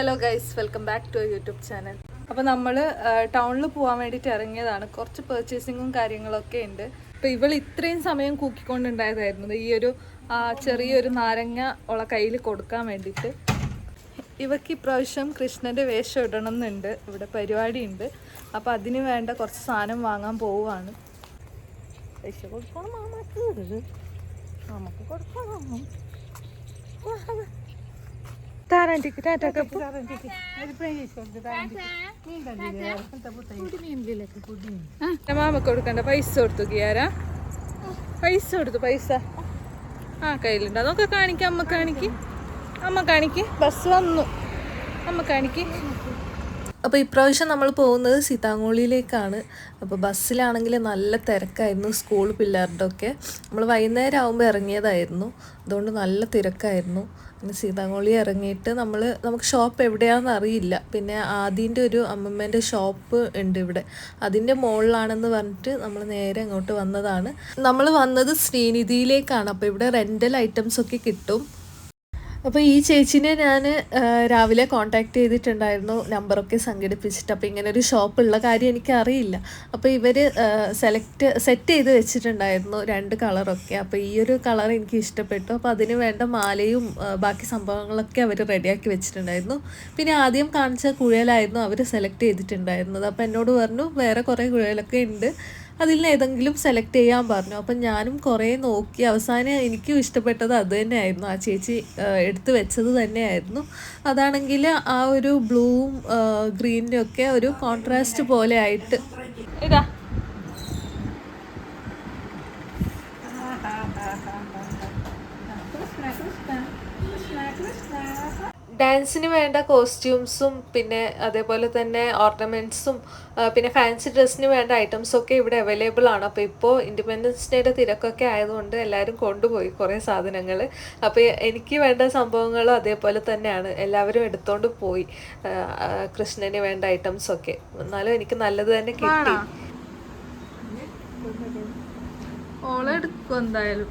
Hello guys, welcome back to YouTube channel. അപ്പോൾ നമ്മൾ ടൗണിൽ പോകാൻ വേണ്ടിയിട്ട് ഇറങ്ങിയതാണ്. കുറച്ച് പർച്ചേസിങ്ങും കാര്യങ്ങളൊക്കെ ഉണ്ട്. അപ്പോൾ ഇവൾ ഇത്രയും സമയം കൂക്കിക്കൊണ്ടുണ്ടായതായിരുന്നു ഈ ഒരു ചെറിയൊരു നാരങ്ങ ഉള്ള കയ്യിൽ കൊടുക്കാൻ വേണ്ടിയിട്ട്. ഇവയ്ക്ക് ഇപ്രാവശ്യം കൃഷ്ണൻ്റെ വേഷം ഇടണം എന്നുണ്ട്, ഇവിടെ പരിപാടിയുണ്ട്. അപ്പോൾ അതിന് വേണ്ട കുറച്ച് സാധനം വാങ്ങാൻ പോവുകയാണ്. പൈസ കൊടുക്കണം, മാമക്ക് കൊടുക്കണം. താരാൻറ്റിക്ക് ടാറ്റ മാമക്ക് കൊടുക്കണ്ട. പൈസ കൊടുത്തു കിയാരാ, പൈസ കൊടുത്തു. പൈസ കയ്യിലുണ്ട്. അതൊക്കെ കാണിക്ക, അമ്മ കാണിക്ക്. ബസ് വന്നു, അമ്മ കാണിക്ക്. അപ്പോൾ ഇപ്രാവശ്യം നമ്മൾ പോകുന്നത് സീതാങ്കോളിയിലേക്കാണ്. അപ്പോൾ ബസ്സിലാണെങ്കിൽ നല്ല തിരക്കായിരുന്നു, സ്കൂൾ പിള്ളേരുടെ ഒക്കെ. നമ്മൾ വൈകുന്നേരം ആകുമ്പോൾ ഇറങ്ങിയതായിരുന്നു, അതുകൊണ്ട് നല്ല തിരക്കായിരുന്നു. പിന്നെ സീതാങ്കോളി ഇറങ്ങിയിട്ട് നമുക്ക് ഷോപ്പ് എവിടെയാണെന്ന് അറിയില്ല. പിന്നെ ആദ്യൻ്റെ ഒരു അമ്മമ്മേൻ്റെ ഷോപ്പ് ഉണ്ട് ഇവിടെ, അതിൻ്റെ മുകളിലാണെന്ന് പറഞ്ഞിട്ട് നമ്മൾ നേരെ ഇങ്ങോട്ട് വന്നതാണ്. നമ്മൾ വന്നത് ശ്രീനിധിയിലേക്കാണ്. അപ്പോൾ ഇവിടെ റെൻ്റൽ ഐറ്റംസ് ഒക്കെ കിട്ടും. അപ്പോൾ ഈ ചേച്ചീനെ ഞാൻ രാവിലെ കോൺടാക്റ്റ് ചെയ്തിട്ടുണ്ടായിരുന്നു, നമ്പറൊക്കെ സംഘടിപ്പിച്ചിട്ട്. അപ്പോൾ ഇങ്ങനെ ഒരു ഷോപ്പുള്ള കാര്യം എനിക്കറിയില്ല. അപ്പോൾ ഇവർ സെറ്റ് ചെയ്ത് വെച്ചിട്ടുണ്ടായിരുന്നു 2 കളറൊക്കെ. അപ്പോൾ ഈ ഒരു കളർ എനിക്ക് ഇഷ്ടപ്പെട്ടു. അപ്പോൾ അതിന് വേണ്ട മാലയും ബാക്കി സംഭവങ്ങളൊക്കെ അവർ റെഡിയാക്കി വെച്ചിട്ടുണ്ടായിരുന്നു. പിന്നെ ആദ്യം കാണിച്ച കുഴലായിരുന്നു അവർ സെലക്ട് ചെയ്തിട്ടുണ്ടായിരുന്നത്. അപ്പോൾ എന്നോട് പറഞ്ഞു വേറെ കുറേ കുഴലൊക്കെ ഉണ്ട്, അതിൽ നിന്ന് ഏതെങ്കിലും സെലക്ട് ചെയ്യാൻ പറഞ്ഞു. അപ്പം ഞാനും കുറേ നോക്കി. അവസാനം എനിക്കും ഇഷ്ടപ്പെട്ടത് അത് തന്നെയായിരുന്നു, ആ ചേച്ചി എടുത്തു വെച്ചത് തന്നെയായിരുന്നു. അതാണെങ്കിൽ ആ ഒരു ബ്ലൂവും ഗ്രീനും ഒക്കെ ഒരു കോൺട്രാസ്റ്റ് പോലെ ആയിട്ട്. ഇതാ ഡാൻസിന് വേണ്ട കോസ്റ്റ്യൂംസും പിന്നെ അതേപോലെ തന്നെ ഓർണമെൻറ്റ്സും പിന്നെ ഫാൻസി ഡ്രസ്സിന് വേണ്ട ഐറ്റംസൊക്കെ ഇവിടെ അവൈലബിൾ ആണ്. അപ്പോൾ ഇപ്പോൾ ഇൻഡിപെൻഡൻസ് ഡേയുടെ തിരക്കൊക്കെ ആയതുകൊണ്ട് എല്ലാവരും കൊണ്ടുപോയി കുറേ സാധനങ്ങൾ. അപ്പോൾ എനിക്ക് വേണ്ട സംഭവങ്ങളും അതേപോലെ തന്നെയാണ്, എല്ലാവരും എടുത്തോണ്ട് പോയി കൃഷ്ണന് വേണ്ട ഐറ്റംസൊക്കെ. എന്നാലും എനിക്ക് നല്ലത് തന്നെ കിട്ടി. ഓളെടുക്കും എന്തായാലും.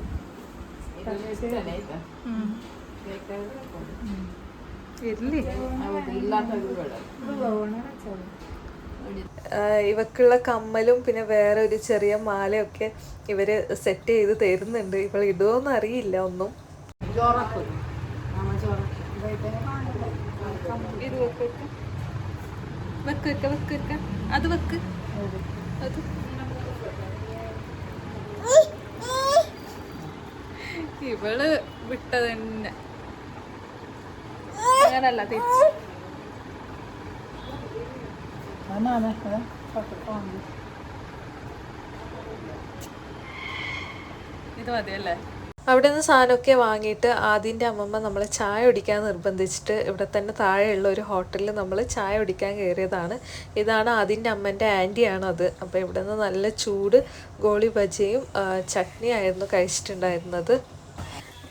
ഇവക്കുള്ള കമ്മലും പിന്നെ വേറെ ഒരു ചെറിയ മാലയൊക്കെ ഇവര് സെറ്റ് ചെയ്ത് തരുന്നുണ്ട്. ഇവൾ ഇടുവോന്ന് അറിയില്ല ഒന്നും. അത് വെക്ക്, അത് ഇവള് വിട്ടത് തന്നെ അങ്ങനല്ല, തിരിച്ച് ഇത് മതിയല്ലേ. അവിടെ നിന്ന് സാധനമൊക്കെ വാങ്ങിയിട്ട് ആദ്യൻ്റെ അമ്മമ്മ നമ്മളെ ചായ കുടിക്കാൻ നിർബന്ധിച്ചിട്ട് ഇവിടെ തന്നെ താഴെയുള്ള ഒരു ഹോട്ടലിൽ നമ്മൾ ചായ കുടിക്കാൻ കയറിയതാണ്. ഇതാണ് ആദ്യൻ്റെ അമ്മൻ്റെ ആൻറ്റിയാണത്. അപ്പോൾ ഇവിടെ നിന്ന് നല്ല ചൂട് ഗോളി ബജിയും ചട്നിയായിരുന്നു കഴിച്ചിട്ടുണ്ടായിരുന്നത്.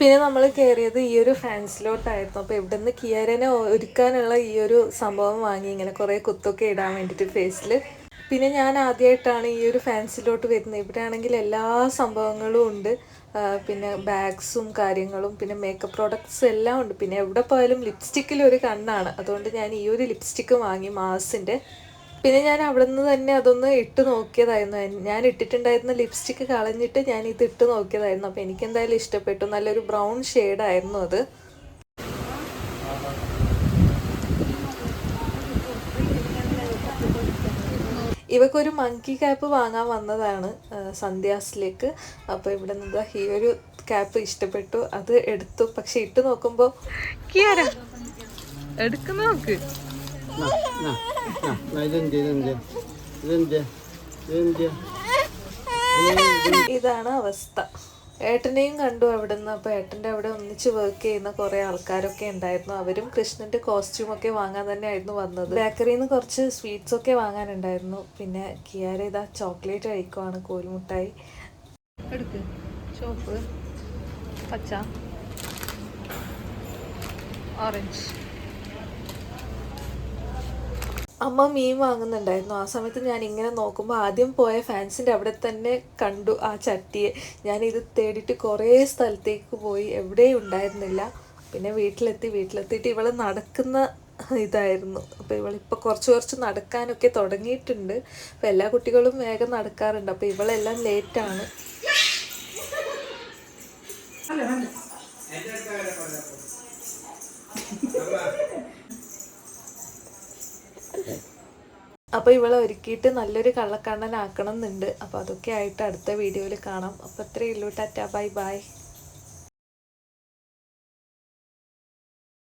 പിന്നെ നമ്മൾ കയറിയത് ഈ ഒരു ഫാൻസിലോട്ടായിരുന്നു. അപ്പോൾ ഇവിടെ നിന്ന് കിയാരനെ ഒരുക്കാനുള്ള ഈ ഒരു സംഭവം വാങ്ങി, ഇങ്ങനെ കുറേ കുത്തൊക്കെ ഇടാൻ വേണ്ടിയിട്ട് ഫേസിൽ. പിന്നെ ഞാൻ ആദ്യമായിട്ടാണ് ഈ ഒരു ഫാൻസിലോട്ട് വരുന്നത്. ഇവിടെ ആണെങ്കിൽ എല്ലാ സംഭവങ്ങളും ഉണ്ട്, പിന്നെ ബാഗ്സും കാര്യങ്ങളും പിന്നെ മേക്കപ്പ് പ്രോഡക്ട്സ് എല്ലാം ഉണ്ട്. പിന്നെ എവിടെ പോയാലും ലിപ്സ്റ്റിക്കിലൊരു കണ്ണാണ്, അതുകൊണ്ട് ഞാൻ ഈ ഒരു ലിപ്സ്റ്റിക്ക് വാങ്ങി മാസിൻ്റെ. പിന്നെ ഞാൻ അവിടെ നിന്ന് തന്നെ അതൊന്ന് ഇട്ട് നോക്കിയതായിരുന്നു. ഞാൻ ഇട്ടിട്ടുണ്ടായിരുന്ന ലിപ്സ്റ്റിക്ക് കളഞ്ഞിട്ട് ഞാൻ ഇത് ഇട്ട് നോക്കിയതായിരുന്നു. അപ്പോൾ എനിക്കെന്തായാലും ഇഷ്ടപ്പെട്ടു, നല്ലൊരു ബ്രൗൺ ഷെയ്ഡായിരുന്നു അത്. ഇവക്കൊരു മങ്കി ക്യാപ്പ് വാങ്ങാൻ വന്നതാണ് സന്ധ്യാസിലേക്ക്. അപ്പോൾ ഇവിടെ നിന്ന് ഈ ഒരു ക്യാപ്പ് ഇഷ്ടപ്പെട്ടു, അത് എടുത്തു. പക്ഷെ ഇട്ട് നോക്കുമ്പോൾ എടുക്കുന്ന നോക്ക്, ഇതാണ് അവസ്ഥ. ഏട്ടനെയും കണ്ടു അവിടെ നിന്ന്. അപ്പോൾ ഏട്ടൻ്റെ അവിടെ ഒന്നിച്ച് വർക്ക് ചെയ്യുന്ന കുറേ ആൾക്കാരൊക്കെ ഉണ്ടായിരുന്നു. അവരും കൃഷ്ണൻ്റെ കോസ്റ്റ്യൂമൊക്കെ വാങ്ങാൻ തന്നെയായിരുന്നു വന്നത്. ബേക്കറിയിൽ നിന്ന് കുറച്ച് സ്വീറ്റ്സൊക്കെ വാങ്ങാനുണ്ടായിരുന്നു. പിന്നെ കിയാര ഇതാ ചോക്ലേറ്റ് കഴിക്കുവാണ്, കോൽമുട്ടായി. എടുക്ക്, ചോപ്പ്, പച്ച, ഓറഞ്ച്. അമ്മ മീൻ വാങ്ങുന്നുണ്ടായിരുന്നു. ആ സമയത്ത് ഞാൻ ഇങ്ങനെ നോക്കുമ്പോൾ ആദ്യം പോയ ഫാൻസിൻ്റെ അവിടെ തന്നെ കണ്ടു ആ ചട്ടിയെ. ഞാനിത് തേടിയിട്ട് കുറേ സ്ഥലത്തേക്ക് പോയി, എവിടെയും ഉണ്ടായിരുന്നില്ല. പിന്നെ വീട്ടിലെത്തിയിട്ട് ഇവൾ നടക്കുന്ന ഇതായിരുന്നു. അപ്പോൾ ഇവളിപ്പോൾ കുറച്ച് നടക്കാനൊക്കെ തുടങ്ങിയിട്ടുണ്ട്. അപ്പോൾ എല്ലാ കുട്ടികളും വേഗം നടക്കാറുണ്ട്. അപ്പോൾ ഇവളെല്ലാം ലേറ്റാണ്. അപ്പോൾ ഇവളെ ഒരുക്കിയിട്ട് നല്ലൊരു കള്ളക്കണ്ണനാക്കണം എന്നുണ്ട്. അപ്പോൾ അതൊക്കെ ആയിട്ട് അടുത്ത വീഡിയോയിൽ കാണാം. അപ്പോൾ അത്രയേ ഉള്ളൂ. Tata, bye bye.